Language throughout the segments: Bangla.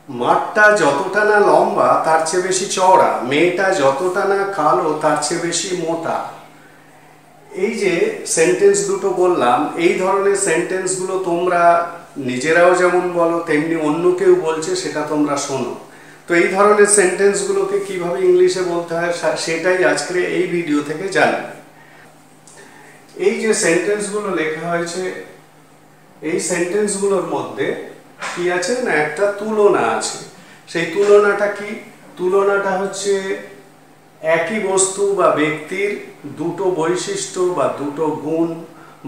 মাঠটা যতটা না লম্বা তার চেয়ে বেশি চওড়া, মেয়েটা যতটা না কালো তার চেয়ে বেশি মোটা। এই যে সেন্টেন্স দুটো বললাম, এই ধরনের সেন্টেন্সগুলো তোমরা নিজেরাও যেমন বলো তেমনি অন্য কেউ বলছে সেটা তোমরা শোনো। তো এই ধরনের সেন্টেন্সগুলোকে কিভাবে ইংলিশে বলতে হয় সেটাই আজকে এই ভিডিও থেকে জানবে। এই যে সেন্টেন্সগুলো লেখা হয়েছে, এই সেন্টেন্সগুলোর মধ্যে কি আছে না, একটা তুলনা আছে। সেই তুলনাটা কি? তুলনাটা হচ্ছে একই বস্তু বা ব্যক্তির দুটো বৈশিষ্ট্য বা দুটো গুণ,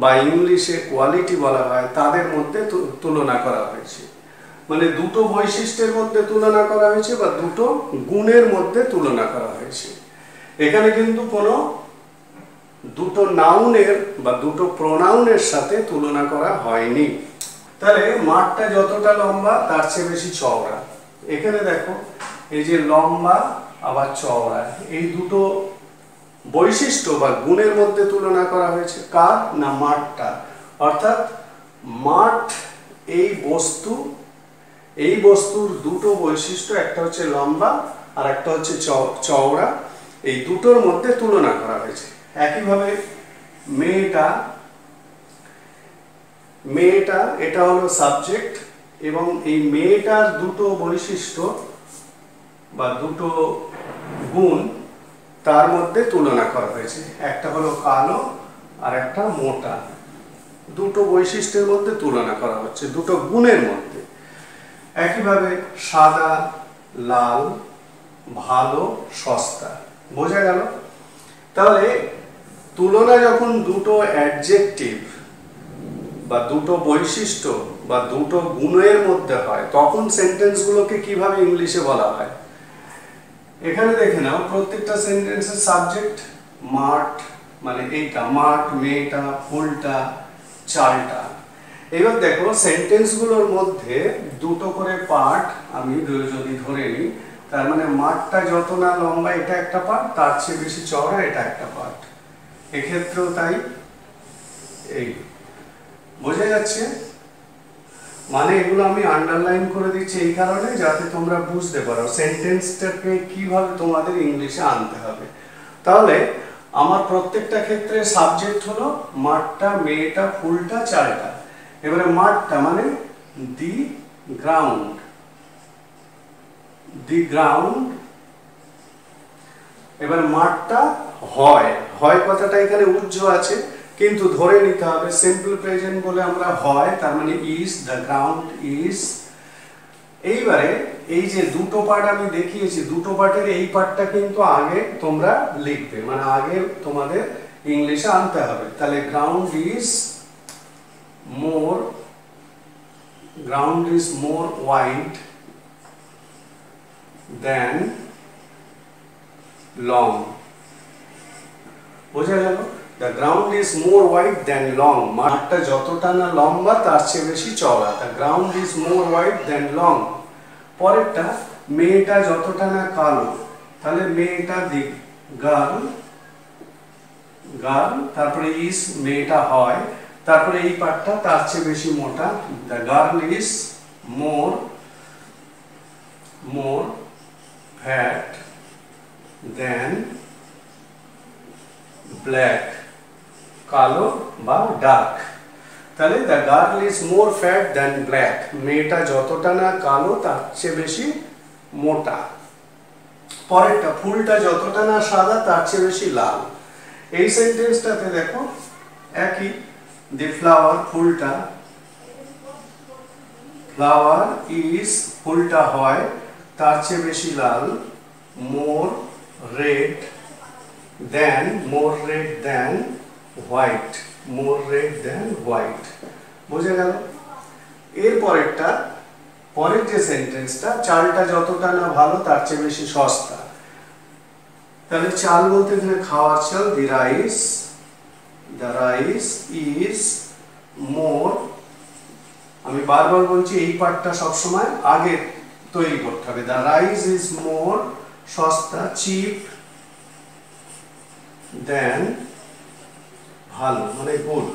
বা ইংলিশে কোয়ালিটি বলা হয়, তাদের মধ্যে তুলনা করা হয়েছে। মানে দুটো বৈশিষ্ট্যের মধ্যে তুলনা করা হয়েছে বা দুটো গুণের মধ্যে তুলনা করা হয়েছে। এখানে কিন্তু কোনো দুটো নাউনের বা দুটো প্রোনাউনের সাথে তুলনা করা হয়নি। তাহলে মাঠটা যতটা লম্বা তার চেয়ে বেশি চওড়া। এখানে দেখো, এই যে লম্বা আবার চওড়া, এই দুটো বৈশিষ্ট্য বা গুণের মধ্যে তুলনা করা হয়েছে। কার না? মাঠটা। অর্থাৎ মাঠ এই বস্তুর দুটো বৈশিষ্ট্য, একটা হচ্ছে লম্বা আর একটা হচ্ছে চওড়া, এই দুটোর মধ্যে তুলনা করা হয়েছে। একইভাবে মেয়েটা এটা হলো সাবজেক্ট, এবং এই মেয়েটার দুটো বৈশিষ্ট্য বা দুটো গুণ তার মধ্যে তুলনা করা হয়েছে। একটা হলো কালো আর একটা মোটা। দুটো বৈশিষ্ট্যের মধ্যে তুলনা করা হচ্ছে, দুটো গুণের মধ্যে। একইভাবে সাদা, লাল, ভালো, সস্তা। বোঝা গেল? তাহলে তুলনা যখন দুটো অ্যাডজেক্টিভ বা দুটো বৈশিষ্ট্য বা দুটো গুণের মধ্যে হয়, তখন সেন্টেন্সগুলোকে কিভাবে ইংলিশে বলা হয়। এখানে দেখে নাও, প্রত্যেকটা সেন্টেন্সের সাবজেক্ট মাঠ, মানে এইটা মাঠ, মেয়েটা, ফুলটা, চালটা। এবার দেখো, সেন্টেন্সগুলোর মধ্যে দুটো করে পার্ট আমি যদি ধরে নিই, তার মানে মাঠটা যত না লম্বা এটা একটা পার্ট, তার চেয়ে বেশি চওড়া এটা একটা পার্ট। এক্ষেত্রেও তাই। এই বোঝা যাচ্ছে? মানে এগুলো আমি আন্ডারলাইন করে দিচ্ছি এই কারণে, যাতে তোমরা বুঝতে পারো সেন্টেন্সটাকে কিভাবে তোমাদের ইংলিশে আনতে হবে। তাহলে আমার প্রত্যেকটা ক্ষেত্রে সাবজেক্ট হলো মাঠটা, মেয়েটা, ফুলটা, চালটা। এবারে মাঠটা মানে দি গ্রাউন্ড, এবার মাঠটা হয় কথাটা এখানে উজ্জ্ব আছে, কিন্তু ধরে নিতে হবে সিম্পল প্রেজেন্ট বলে আমরা হয়, তার মানে ইজ, দ্য গ্রাউন্ড ইজ। এইবারে এই যে দুটো পার্ট আমি দেখিয়েছি, দুটো পার্টের এই পার্টটা কিন্তু আগে তোমরা লিখবে, মানে আগে তোমাদের ইংলিশে আনতে হবে। তাহলে ground is more wide than long. বোঝা গেল? The ground is more wide than long. মাঠটা যতটা না লম্বা তার চেয়ে বেশি চওড়া। The ground is more wide than long. পরেরটা, মেয়েটা যতটা না কালো, তাহলে মেয়েটা দি গার্ল, তারপরে ইজ, মেয়েটা হয়, তারপরে এই পার্টটা তার চেয়ে বেশি মোটা। The girl is more fat than black. কালো বা ডার্ক। তাহলে the girl is more fat than black. মেয়েটা যতটা না কালো তার চেয়ে বেশি মোটা। পরেরটা, ফুলটা যতটা না সাদা তার চেয়ে বেশি লাল। এই সেন্টেন্সটাতে দেখো একই, দি ফ্লাওয়ার, ফুলটা, ফ্লাওয়ার ইজ, ফুলটা হয়, তার চেয়ে বেশি লাল, মোর রেড দেন হোয়াইট, বোঝা গেল? এর পরের যে সেন্টেন্সটা, চালটা যতটা না ভালো তার চেয়ে বেশি সস্তা। তাহলে চাল বলতে এখানে খাওয়ার চাল, দি রাইস ইজ মোর, আমি বারবার বলছি এই পার্টটা সবসময় আগে তৈরি করতে হবে। দ্য রাইস ইজ মোর, সস্তা, চিপ, দেন ভালো, মানে গুড।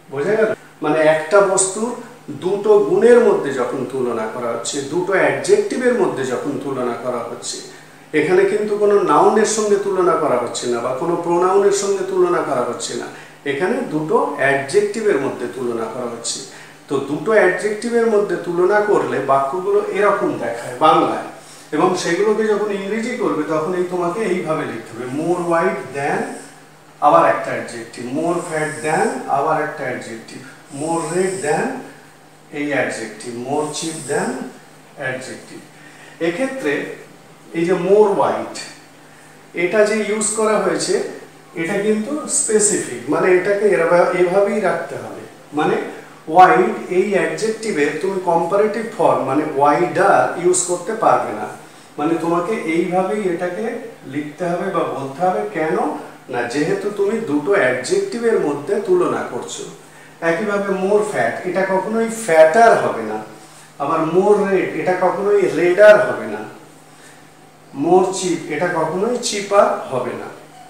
বোঝা গেল? মানে একটা বস্তুর দুটো গুণের মধ্যে যখন তুলনা করা হচ্ছে, দুটো অ্যাডজেক্টিভের মধ্যে যখন তুলনা করা হচ্ছে, এখানে কিন্তু কোনো নাউনের সঙ্গে তুলনা করা হচ্ছে না বা কোনো প্রোনাউনের সঙ্গে তুলনা করা হচ্ছে না, এখানে দুটো অ্যাডজেক্টিভের মধ্যে তুলনা করা হচ্ছে। তো দুটো অ্যাডজেক্টিভের মধ্যে তুলনা করলে বাক্যগুলো এরকম দেখায় বাংলায়, এবং সেগুলোকে যখন ইংরেজি করবে তখন তোমাকে এইভাবে লিখতে হবে, মোর হোয়াইট দ্যান আবার একটা অ্যাডজেক্টিভ, মোর ফ্যাট দ্যান আবার একটা অ্যাডজেক্টিভ, মোর রেড দ্যান এই অ্যাডজেক্টিভ, মোর চিপ দ্যান অ্যাডজেক্টিভ। এক্ষেত্রে এই যে মোর হোয়াইট, এটা যে ইউজ করা হয়েছে এটা কিন্তু স্পেসিফিক, মানে এটাকে এভাবেই রাখতে হবে। মানে হোয়াইট এই অ্যাডজেক্টিভে তুমি কম্পারেটিভ ফর্ম মানে ওয়াইডার ইউজ করতে পারবে না, মানে তোমাকে এইভাবেই এটাকে লিখতে হবে বা বলতে হবে। কেন না, যেহেতু তুমি দুটো অ্যাডজেক্টিভের মধ্যে তুলনা করছো। একইভাবে মোর ফ্যাট, এটা কখনোই ফ্যাটার হবে না। আবার মোর রেড, এটা কখনোই রেডার হবে না। মোর চিপ, এটা কখনোই চিপার হবে না।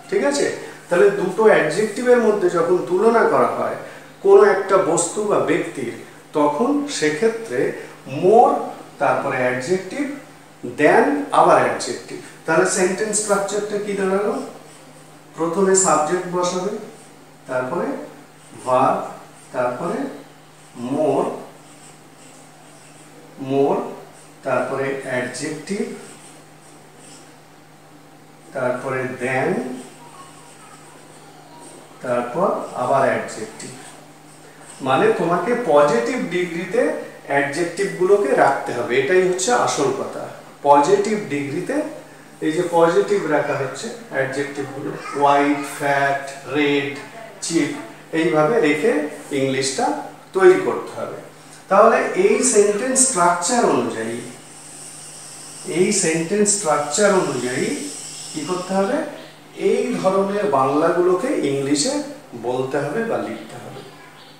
ঠিক আছে, তাহলে দুটো অ্যাডজেক্টিভের মধ্যে যখন তুলনা করা হয় কোনো একটা বস্তু বা ব্যক্তির, তখন সেক্ষেত্রে মোর তারপরে অ্যাডজেক্টিভ দেন আবার অ্যাডজেক্টিভ। তাহলে সেন্টেন্স স্ট্রাকচারটা কি দাঁড়ালো? প্রথমে সাবজেক্ট বসাবে, তারপরে ভার্ব, তারপরে মোর, মোর তারপরে অ্যাডজেক্টিভ, তারপরে দেন, তারপর আবার অ্যাডজেক্টিভ। মানে তোমাকে পজিটিভ ডিগ্রিতে অ্যাডজেক্টিভ গুলোকে রাখতে হবে, এটাই হচ্ছে আসল কথা। পজিটিভ ডিগ্রিতে এই যে পজিটিভ রাখা হচ্ছে অ্যাডজেক্টিভ গুলো, হোয়াইট, ফ্যাট, রেড, চিপ, এইভাবে রেখে ইংলিশটা তৈরি করতে হবে। তাহলে এই সেন্টেন্স স্ট্রাকচার অনুযায়ী, এই সেন্টেন্স স্ট্রাকচার অনুযায়ী কি করতে হবে? এই ধরনের বাংলাগুলোকে ইংলিশে বলতে হবে বা লিখতে হবে।